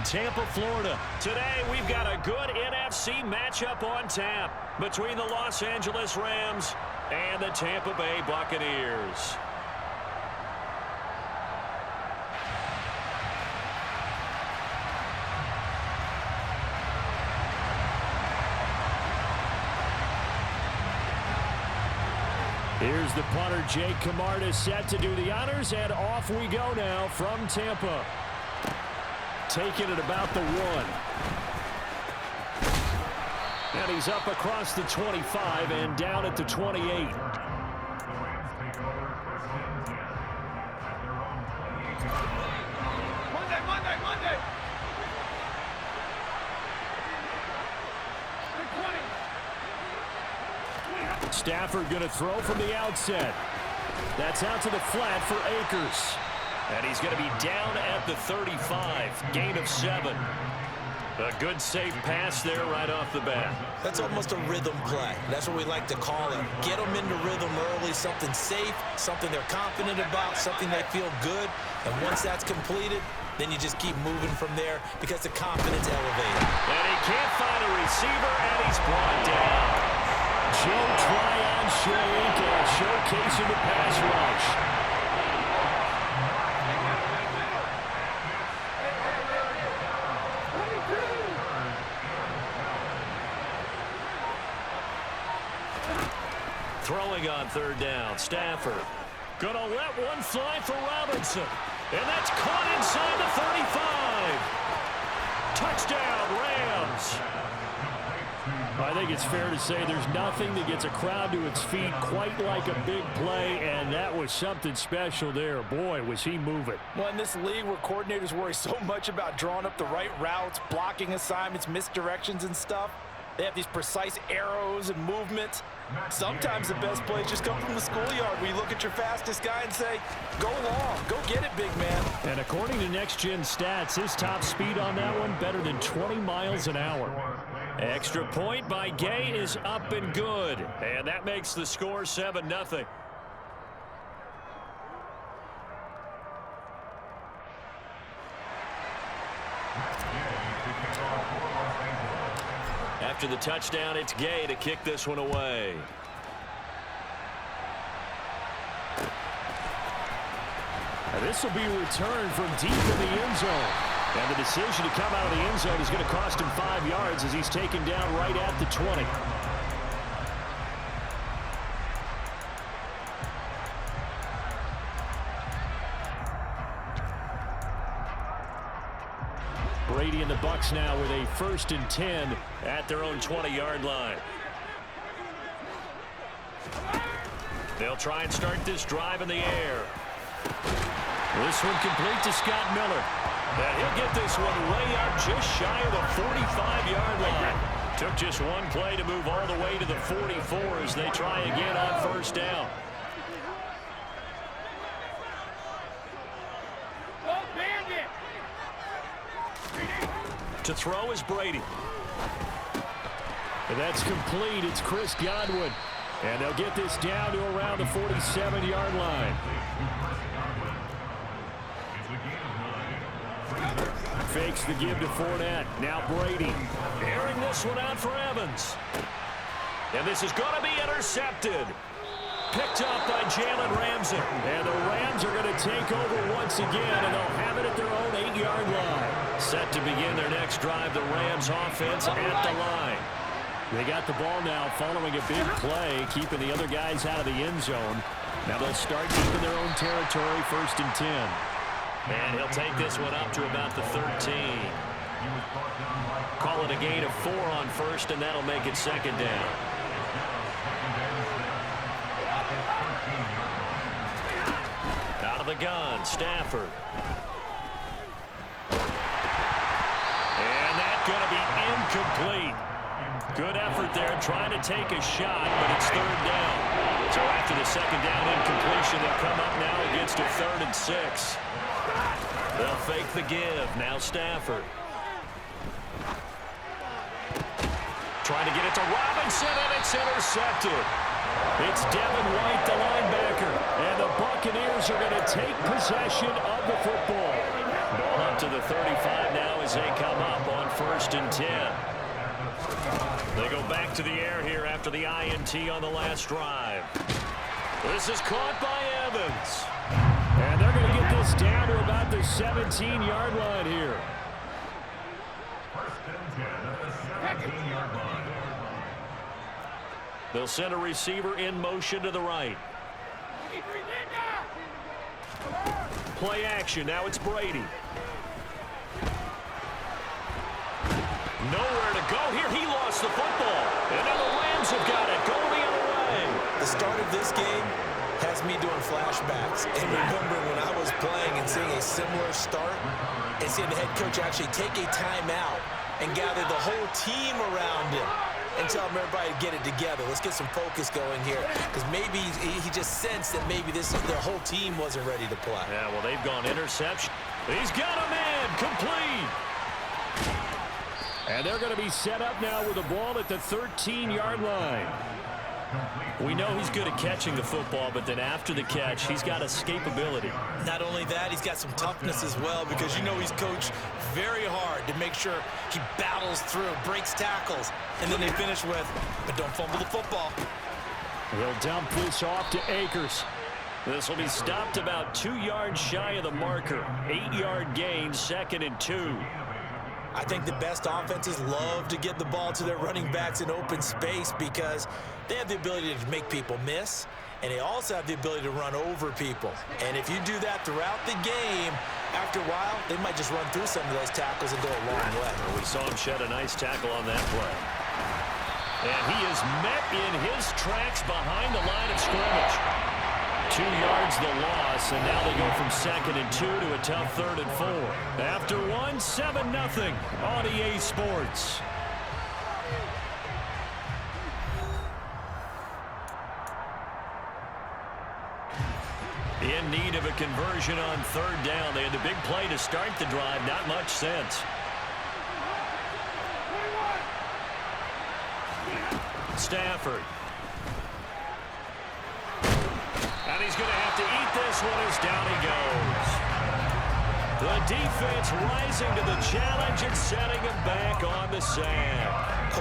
Tampa, Florida. Today, we've got a good NFC matchup on tap between the Los Angeles Rams and the Tampa Bay Buccaneers. Here's the punter, Jake Camarda, set to do the honors, and off we go now from Tampa. Taking it about the 1. And he's up across the 25 and down at the 28. Monday. Stafford going to throw from the outset. That's out to the flat for Akers. And he's going to be down at the 35. Gain of 7. A good safe pass there right off the bat. That's almost a rhythm play. That's what we like to call it. Get them into rhythm early, something safe, something they're confident about, something they feel good. And once that's completed, then you just keep moving from there because the confidence elevated. And he can't find a receiver, and he's brought down. Joe Tryon showcasing the pass rush. Throwing on 3rd down, Stafford. Gonna let one fly for Robinson. And that's caught inside the 35. Touchdown, Rams. I think it's fair to say there's nothing that gets a crowd to its feet quite like a big play, and that was something special there. Boy, was he moving. Well, in this league where coordinators worry so much about drawing up the right routes, blocking assignments, misdirections and stuff, they have these precise arrows and movements. Sometimes the best plays just come from the schoolyard where you look at your fastest guy and say, go long, go get it, big man. And according to Next Gen Stats, his top speed on that one better than 20 miles an hour. Extra point by Gay is up and good. And that makes the score 7-0. After the touchdown, it's Gay to kick this one away. And this will be returned from deep in the end zone. And the decision to come out of the end zone is going to cost him 5 yards as he's taken down right at the 20. Brady and the Bucs now with a 1st and 10 at their own 20-yard line. They'll try and start this drive in the air. This one complete to Scott Miller. And he'll get this one way up just shy of the 45-yard line. Took just one play to move all the way to the 44 as they try again on 1st down. To throw is Brady. And that's complete. It's Chris Godwin. And they'll get this down to around the 47-yard line. Fakes the give to Fournette. Now Brady. Airing this one out for Evans. And this is going to be intercepted. Picked up by Jalen Ramsey. And the Rams are going to take over once again, and they'll have it at their own 8-yard line. Set to begin their next drive, the Rams offense at the line. They got the ball now following a big play, keeping the other guys out of the end zone. Now they'll start deep in their own territory, 1st and 10. And he'll take this one up to about the 13. Call it a gain of 4 on 1st, and that'll make it 2nd down. Out of the gun, Stafford. And that's going to be incomplete. Good effort there, trying to take a shot, but it's 3rd down. So after the 2nd down incompletion, they'll come up now against a 3rd and 6. They'll fake the give. Now Stafford. Trying to get it to Robinson, and it's intercepted. It's Devin White, the linebacker, and the Buccaneers are going to take possession of the football. Ball up to the 35 now as they come up on 1st and 10. They go back to the air here after the INT on the last drive. This is caught by Evans. And they're going to get this down to about the 17-yard line here. They'll send a receiver in motion to the right. Play action. Now it's Brady. Nowhere to go here. He lost the football. And now the Rams have got it. Going the other way. The start of this game has me doing flashbacks. And remembering when I was playing and seeing a similar start and seeing the head coach actually take a timeout and gather the whole team around him and tell him everybody to get it together. Let's get some focus going here, because maybe he just sensed that maybe the whole team wasn't ready to play. Yeah, well, they've gone interception. He's got a man complete. And they're going to be set up now with the ball at the 13-yard line. We know he's good at catching the football, but then after the catch, he's got escapability. Not only that, he's got some toughness as well, because you know he's coached very hard to make sure he battles through, breaks tackles, and then they finish with, but don't fumble the football. He'll dump this off to Akers. This will be stopped about 2 yards shy of the marker. 8-yard gain, 2nd and 2. I think the best offenses love to get the ball to their running backs in open space because they have the ability to make people miss, and they also have the ability to run over people. And if you do that throughout the game, after a while, they might just run through some of those tackles and go a long way. We saw him shed a nice tackle on that play. And he is met in his tracks behind the line of scrimmage. 2 yards the loss, and now they go from 2nd and 2 to a tough 3rd and 4. After 1, 7-0 on EA Sports. In need of a conversion on 3rd down. They had the big play to start the drive. Not much sense. Stafford. And he's going to have to eat this one as down he goes. The defense rising to the challenge and setting him back on the sand.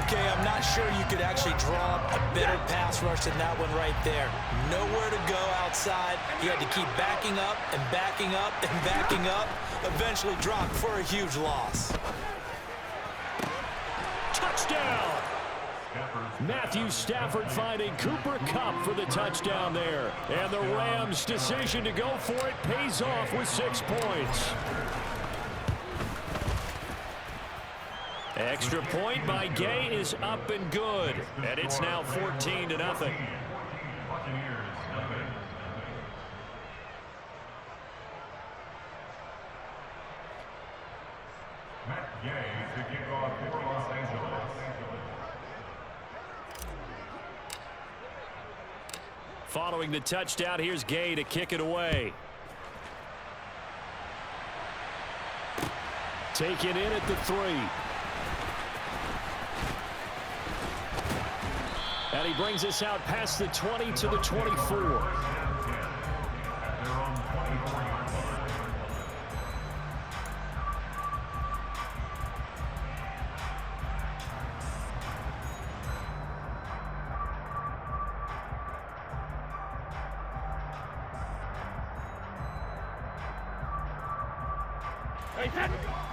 Okay, I'm not sure you could actually draw up a better pass rush than that one right there. Nowhere to go outside. You had to keep backing up and backing up and backing up. Eventually dropped for a huge loss. Touchdown! Matthew Stafford finding Cooper Kupp for the touchdown there. And the Rams' decision to go for it pays off with 6 points. Extra point by Gay is up and good. And it's now 14-0. Matt Gay to kick off for Los Angeles. Following the touchdown, here's Gay to kick it away. Taken in at the 3. And he brings us out past the 20 to the 24.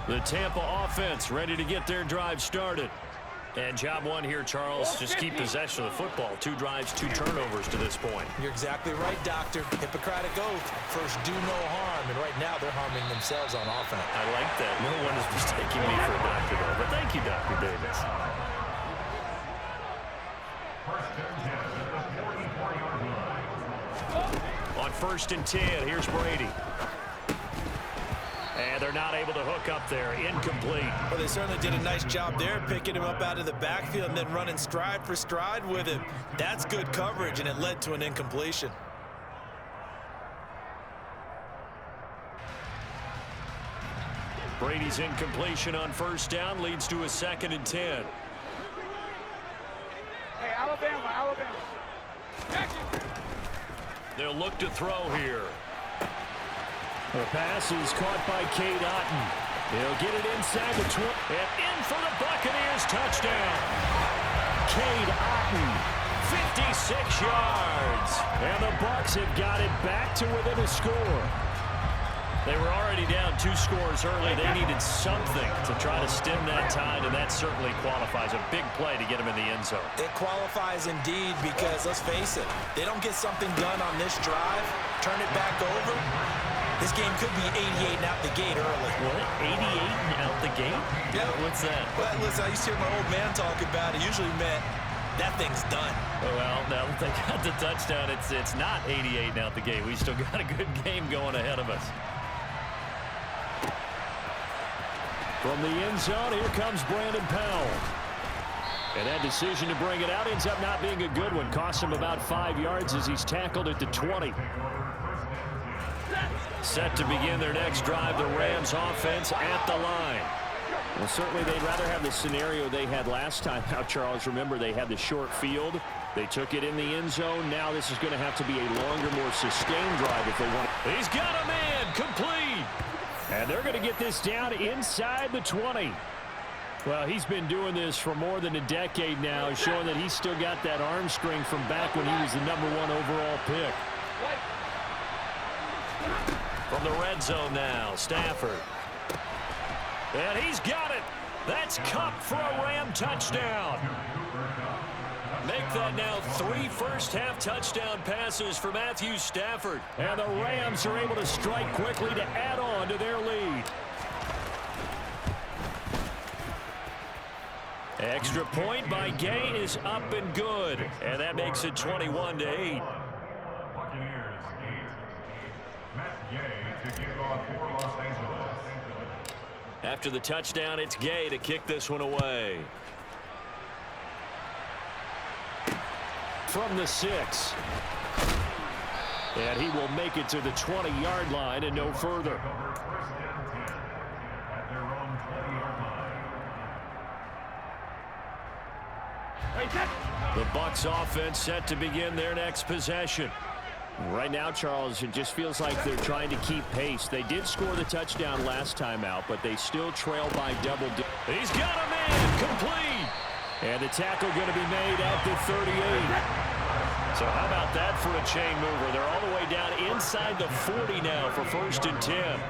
The Tampa offense ready to get their drive started. And job one here, Charles, just keep possession of the football. 2 drives, 2 turnovers to this point. You're exactly right, Doctor. Hippocratic oath. First, do no harm. And right now, they're harming themselves on offense. I like that. No one is mistaking me for a doctor, though. But thank you, Dr. Davis. On 1st and 10, here's Brady. And they're not able to hook up there. Incomplete. Well, they certainly did a nice job there, picking him up out of the backfield and then running stride for stride with him. That's good coverage, and it led to an incompletion. Brady's incompletion on 1st down leads to a 2nd and 10. Hey, Alabama. They'll look to throw here. The pass is caught by Cade Otton. He'll get it inside the 20 and in for the Buccaneers touchdown. Cade Otton, 56 yards. And the Bucs have got it back to within a score. They were already down 2 scores early. They needed something to try to stem that tide, and that certainly qualifies. A big play to get them in the end zone. It qualifies indeed because, let's face it, they don't get something done on this drive, turn it back over, this game could be 88 and out the gate early. What? 88 and out the gate? Yeah. What's that? Well, listen, I used to hear my old man talk about it. Usually meant that thing's done. Well, now that they got the touchdown, it's not 88 and out the gate. We still got a good game going ahead of us. From the end zone, here comes Brandon Powell. And that decision to bring it out ends up not being a good one. Costs him about 5 yards as he's tackled at the 20. Set to begin their next drive, the Rams offense at the line. Well, certainly they'd rather have the scenario they had last time out, Charles. Remember, they had the short field. They took it in the end zone. Now this is going to have to be a longer, more sustained drive if they want it. He's got a man, complete. And they're going to get this down inside the 20. Well, he's been doing this for more than a decade now, showing that he's still got that arm strength from back when he was the #1 overall pick. From the red zone now, Stafford. And he's got it. That's Kupp for a Ram touchdown. Make that now 3 first-half touchdown passes for Matthew Stafford. And the Rams are able to strike quickly to add on to their lead. Extra point by Gay is up and good. And that makes it 21-8. Buccaneers 8. Matt Gay to kick off for Los Angeles. After the touchdown, it's Gay to kick this one away. From the 6. And he will make it to the 20-yard line and no further. The Bucs offense set to begin their next possession. Right now, Charles, it just feels like they're trying to keep pace. They did score the touchdown last time out, but they still trail by double digits. He's got a man, complete. And the tackle going to be made at the 38. So how about that for a chain mover? They're all the way down inside the 40 now for 1st and 10.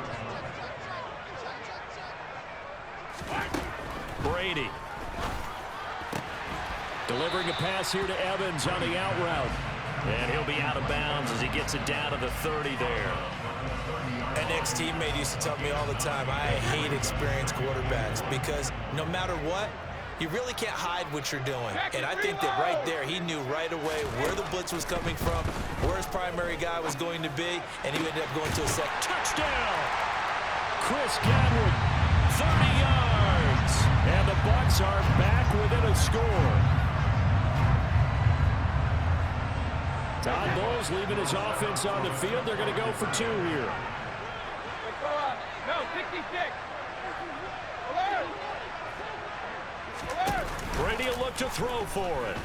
Brady. Delivering a pass here to Evans on the out route. And he'll be out of bounds as he gets it down to the 30 there. An ex-teammate used to tell me all the time, I hate experienced quarterbacks because no matter what, you really can't hide what you're doing. And I think that right there, he knew right away where the blitz was coming from, where his primary guy was going to be, and he ended up going to a second. Touchdown! Chris Godwin, 30 yards. And the Bucs are back within a score. Todd Bowles leaving his offense on the field. They're going to go for 2 here. No, 66. Brady will look to throw for it.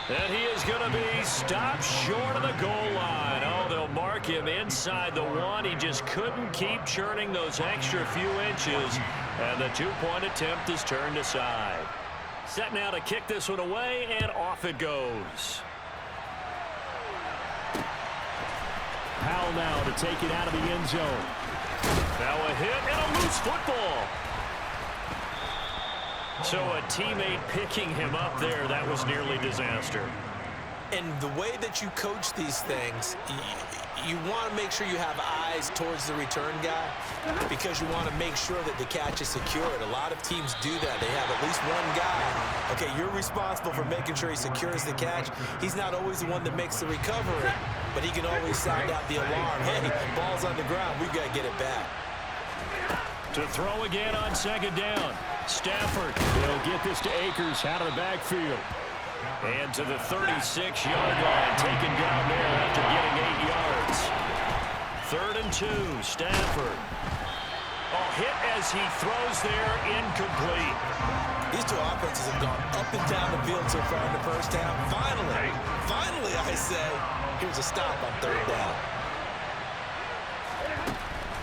And he is going to be stopped short of the goal line. Oh, they'll mark him inside the 1. He just couldn't keep churning those extra few inches. And the 2-point attempt is turned aside. Set now to kick this one away, and off it goes. Powell now to take it out of the end zone. Now a hit and a loose football. So a teammate picking him up there, that was nearly disaster. And the way that you coach these things, you want to make sure you have eyes towards the return guy because you want to make sure that the catch is secured. A lot of teams do that. They have at least one guy. Okay, you're responsible for making sure he secures the catch. He's not always the one that makes the recovery, but he can always sound out the alarm. Hey, ball's on the ground. We've got to get it back. To throw again on 2nd down. Stafford will get this to Akers out of the backfield. And to the 36-yard line, taken down there after getting 8 yards. 3rd and 2, Stafford. Oh, hit as he throws there, incomplete. These two offenses have gone up and down the field so far in the first half. Finally, I say, here's a stop on 3rd down.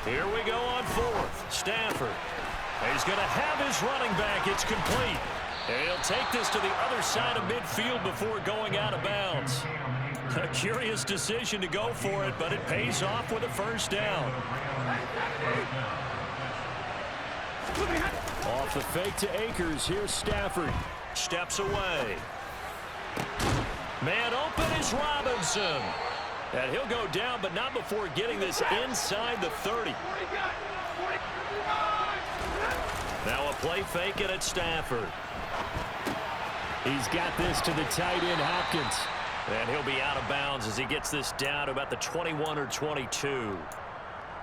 Here we go on fourth. Stafford. He's going to have his running back. It's complete. And he'll take this to the other side of midfield before going out of bounds. A curious decision to go for it, but it pays off with a first down. Off the fake to Akers. Here's Stafford. Steps away. Man open is Robinson. And he'll go down, but not before getting this inside the 30. Now a play fake it at Stafford. He's got this to the tight end, Hopkins. And he'll be out of bounds as he gets this down to about the 21 or 22.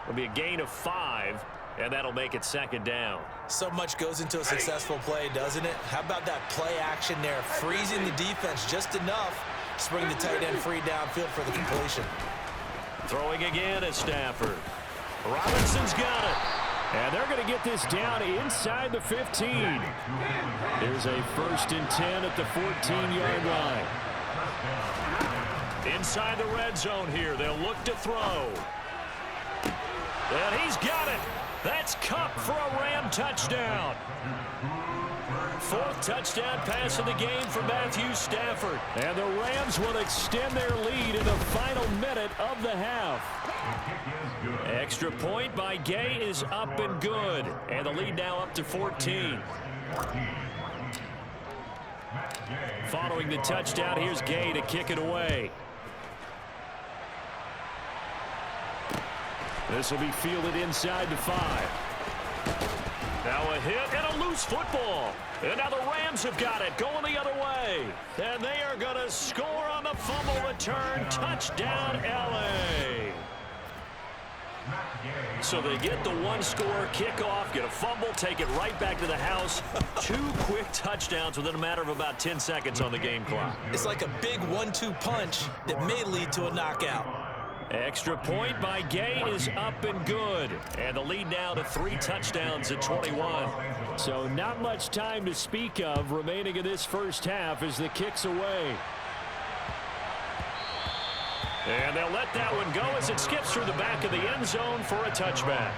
It'll be a gain of 5, and that'll make it second down. So much goes into a successful play, doesn't it? How about that play action there? Freezing the defense just enough to bring the tight end free downfield for the completion. Throwing again at Stafford. Robinson's got it. And they're going to get this down inside the 15. There's a 1st and 10 at the 14-yard line. Inside the red zone here. They'll look to throw. And he's got it. That's Kupp for a Ram touchdown. 4th touchdown pass of the game for Matthew Stafford. And the Rams will extend their lead in the final minute of the half. Extra point by Gay is up and good. And the lead now up to 14. Following the touchdown, here's Gay to kick it away. This will be fielded inside the 5. Now a hit and a loose football. And now the Rams have got it going the other way. And they are going to score on the fumble return. Touchdown, LA. So they get the 1-score kickoff, get a fumble, take it right back to the house. 2 quick touchdowns within a matter of about 10 seconds on the game clock. It's like a big 1-2 punch that may lead to a knockout. Extra point by Gay is up and good. And the lead now to 3 touchdowns at 21. So not much time to speak of remaining in this first half as the kick's away. And they'll let that one go as it skips through the back of the end zone for a touchback.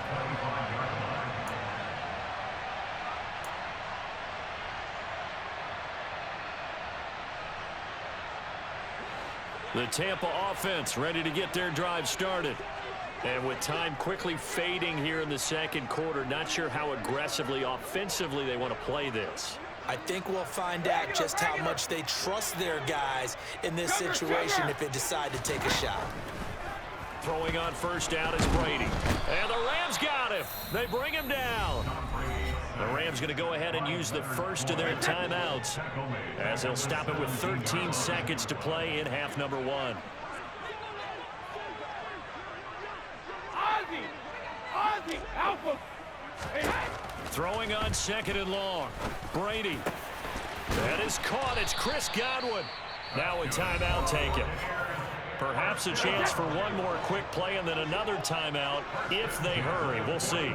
The Tampa offense ready to get their drive started. And with time quickly fading here in the second quarter, not sure how aggressively, offensively they want to play this. I think we'll find out just how much they trust their guys in this situation if they decide to take a shot. Throwing on first down is Brady. And the Rams got him. They bring him down. The Rams going to go ahead and use the first of their timeouts as they'll stop it with 13 seconds to play in half number 1. Throwing on 2nd and long. Brady. That is caught. It's Chris Godwin. Now a timeout taken. Perhaps a chance for one more quick play and then another timeout if they hurry. We'll see.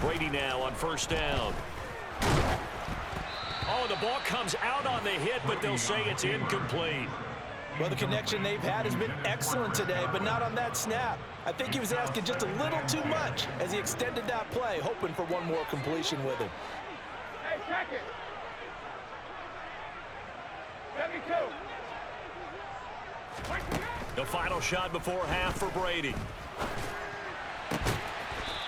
Brady now on first down. Oh, the ball comes out on the hit, but they'll say it's incomplete. Well, the connection they've had has been excellent today, but not on that snap. I think he was asking just a little too much as he extended that play, hoping for one more completion with him. Hey, check it. 72. The final shot before half for Brady.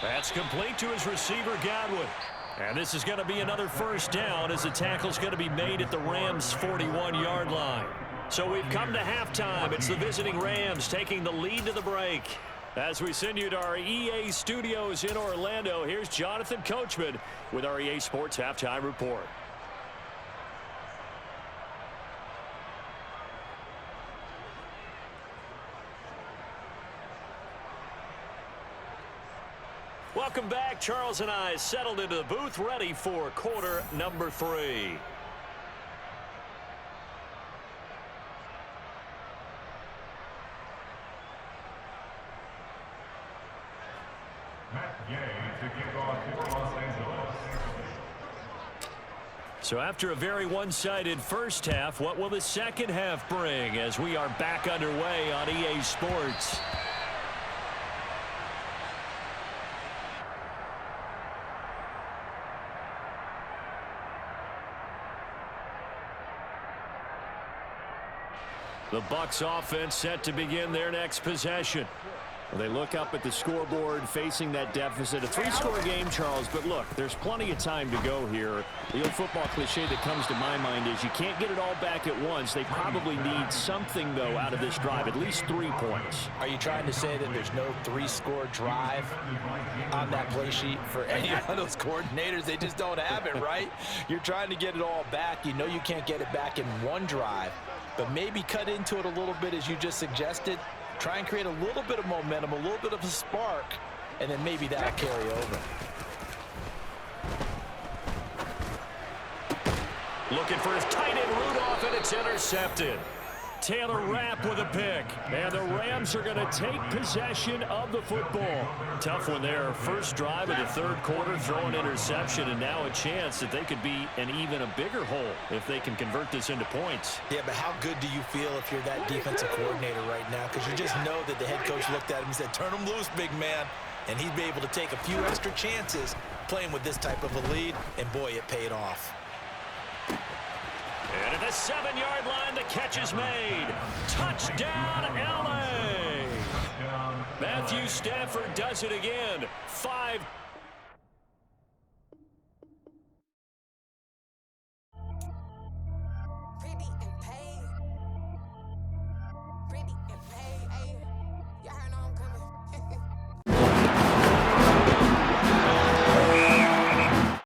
That's complete to his receiver, Godwin. And this is going to be another first down as the tackle's going to be made at the Rams' 41-yard line. So we've come to halftime. It's the visiting Rams taking the lead to the break. As we send you to our EA studios in Orlando, here's Jonathan Coachman with our EA Sports Halftime Report. Welcome back. Charles and I settled into the booth, ready for quarter number 3. So after a very one-sided first half, what will the second half bring as we are back underway on EA Sports? The Bucs offense set to begin their next possession. Well, they look up at the scoreboard facing that deficit. A 3-score game, Charles, but look, there's plenty of time to go here. The old football cliche that comes to my mind is you can't get it all back at once. They probably need something, though, out of this drive, at least 3 points. Are you trying to say that there's no 3-score drive on that play sheet for any of those coordinators? They just don't have it, right? You're trying to get it all back. You know you can't get it back in one drive, but maybe cut into it a little bit as you just suggested. Try and create a little bit of momentum, a little bit of a spark, and then maybe that'll carry over. Looking for his tight end Rudolph, and it's intercepted. Taylor Rapp with a pick. And the Rams are going to take possession of the football. Tough one there. First drive of the third quarter, throw an interception, and now a chance that they could be in even a bigger hole if they can convert this into points. Yeah, but how good do you feel if you're that defensive coordinator right now? Because you just know that the head coach looked at him and said, turn him loose, big man. And he'd be able to take a few extra chances playing with this type of a lead, and boy, it paid off. And at the 7-yard line, the catch is made. Touchdown, L.A. Matthew Stafford does it again. 5. Pretty and paid.